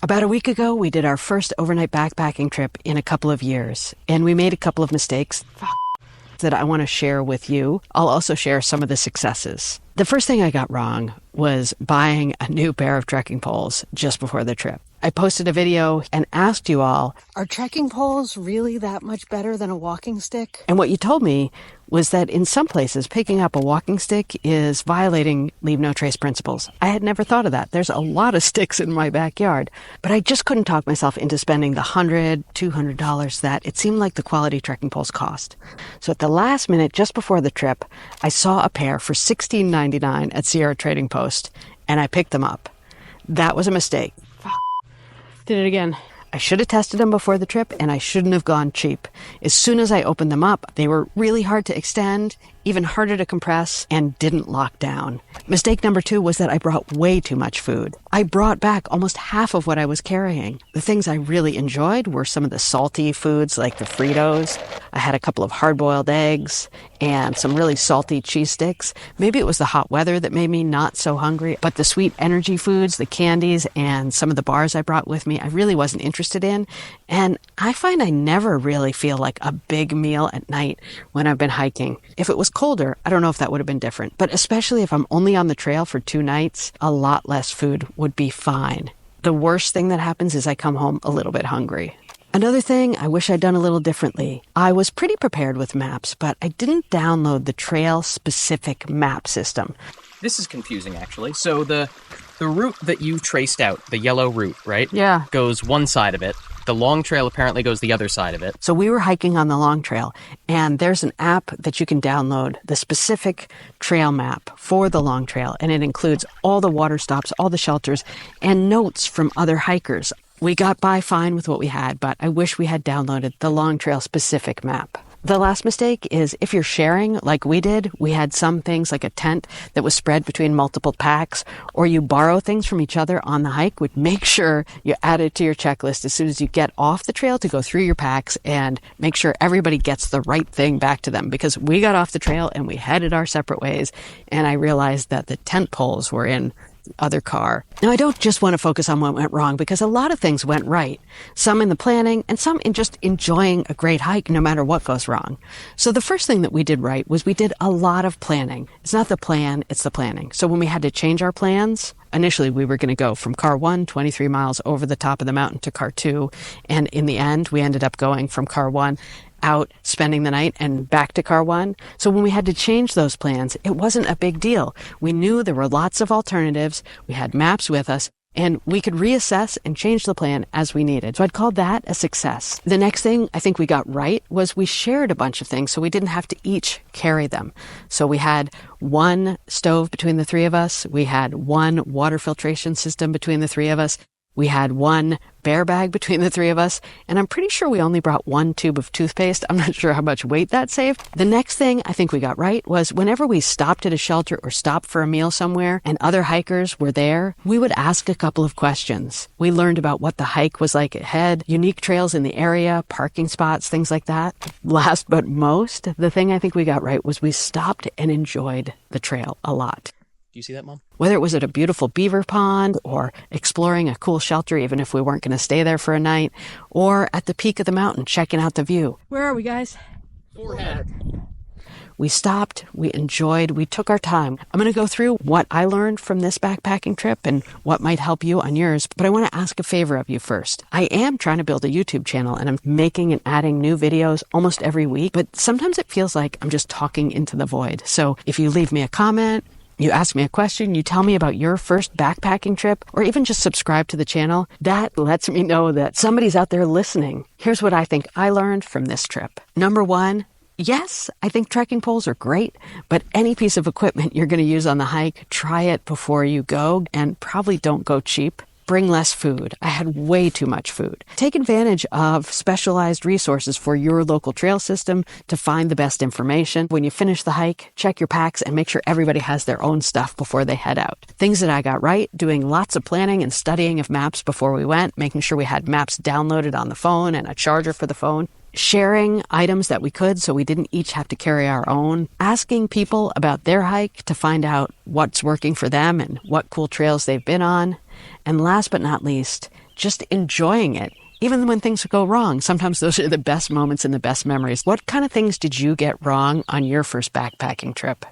About a week ago, we did our first overnight backpacking trip in a couple of years, and we made a couple of mistakes that I want to share with you. I'll also share some of the successes. The first thing I got wrong was buying a new pair of trekking poles just before the trip. I posted a video and asked you all, are trekking poles really that much better than a walking stick? And what you told me was that in some places, picking up a walking stick is violating Leave No Trace principles. I had never thought of that. There's a lot of sticks in my backyard, but I just couldn't talk myself into spending the $100, $200 that it seemed like the quality trekking poles cost. So at the last minute, just before the trip, I saw a pair for $16.99 at Sierra Trading Post, and I picked them up. That was a mistake. Did it again. I should have tested them before the trip, and I shouldn't have gone cheap. As soon as I opened them up, they were really hard to extend, even harder to compress, and didn't lock down. Mistake number 2 was that I brought way too much food. I brought back almost half of what I was carrying. The things I really enjoyed were some of the salty foods like the Fritos. I had a couple of hard-boiled eggs and some really salty cheese sticks. Maybe it was the hot weather that made me not so hungry, but the sweet energy foods, the candies, and some of the bars I brought with me, I really wasn't interested in. And I find I never really feel like a big meal at night when I've been hiking. If it was colder, I don't know if that would have been different. But especially if I'm only on the trail for 2 nights, a lot less food would be fine. The worst thing that happens is I come home a little bit hungry. Another thing I wish I'd done a little differently. I was pretty prepared with maps, but I didn't download the trail-specific map system. This is confusing, actually. So the route that you traced out, the yellow route, right? Yeah. Goes one side of it. The long trail apparently goes the other side of it. So we were hiking on the long trail, and there's an app that you can download, the specific trail map for the long trail, and it includes all the water stops, all the shelters, and notes from other hikers. We got by fine with what we had, but I wish we had downloaded the long trail specific map. The last mistake is if you're sharing, like we did, we had some things like a tent that was spread between multiple packs, or you borrow things from each other on the hike, would make sure you add it to your checklist as soon as you get off the trail to go through your packs and make sure everybody gets the right thing back to them. Because we got off the trail and we headed our separate ways, and I realized that the tent poles were in other car. Now, I don't just want to focus on what went wrong, because a lot of things went right. Some in the planning and some in just enjoying a great hike no matter what goes wrong. So the first thing that we did right was we did a lot of planning. It's not the plan, it's the planning. So when we had to change our plans, initially we were going to go from car 1, 23 miles over the top of the mountain, to car 2. And in the end, we ended up going from car 1 out, spending the night, and back to car 1. So when we had to change those plans, it wasn't a big deal. We knew there were lots of alternatives. We had maps with us, and we could reassess and change the plan as we needed. So I'd call that a success. The next thing I think we got right was we shared a bunch of things, so we didn't have to each carry them. So we had one stove between the 3 of us. We had one water filtration system between the 3 of us. We had one bear bag between the 3 of us, and I'm pretty sure we only brought 1 tube of toothpaste. I'm not sure how much weight that saved. The next thing I think we got right was whenever we stopped at a shelter or stopped for a meal somewhere and other hikers were there, we would ask a couple of questions. We learned about what the hike was like ahead, unique trails in the area, parking spots, things like that. Last but most, the thing I think we got right was we stopped and enjoyed the trail a lot. Do you see that, Mom? Whether it was at a beautiful beaver pond, or exploring a cool shelter even if we weren't going to stay there for a night, or at the peak of the mountain checking out the view. Where are we, guys? Forehead. We stopped, we enjoyed, we took our time. I'm going to go through what I learned from this backpacking trip and what might help you on yours, but I want to ask a favor of you first. I am trying to build a YouTube channel, and I'm making and adding new videos almost every week, but sometimes it feels like I'm just talking into the void. So if you leave me a comment, you ask me a question, you tell me about your first backpacking trip, or even just subscribe to the channel, that lets me know that somebody's out there listening. Here's what I think I learned from this trip. Number 1, yes, I think trekking poles are great, but any piece of equipment you're going to use on the hike, try it before you go, and probably don't go cheap. Bring less food. I had way too much food. Take advantage of specialized resources for your local trail system to find the best information. When you finish the hike, check your packs and make sure everybody has their own stuff before they head out. Things that I got right: doing lots of planning and studying of maps before we went, making sure we had maps downloaded on the phone and a charger for the phone. Sharing items that we could so we didn't each have to carry our own. Asking people about their hike to find out what's working for them and what cool trails they've been on. And last but not least, just enjoying it. Even when things go wrong, sometimes those are the best moments and the best memories. What kind of things did you get wrong on your first backpacking trip?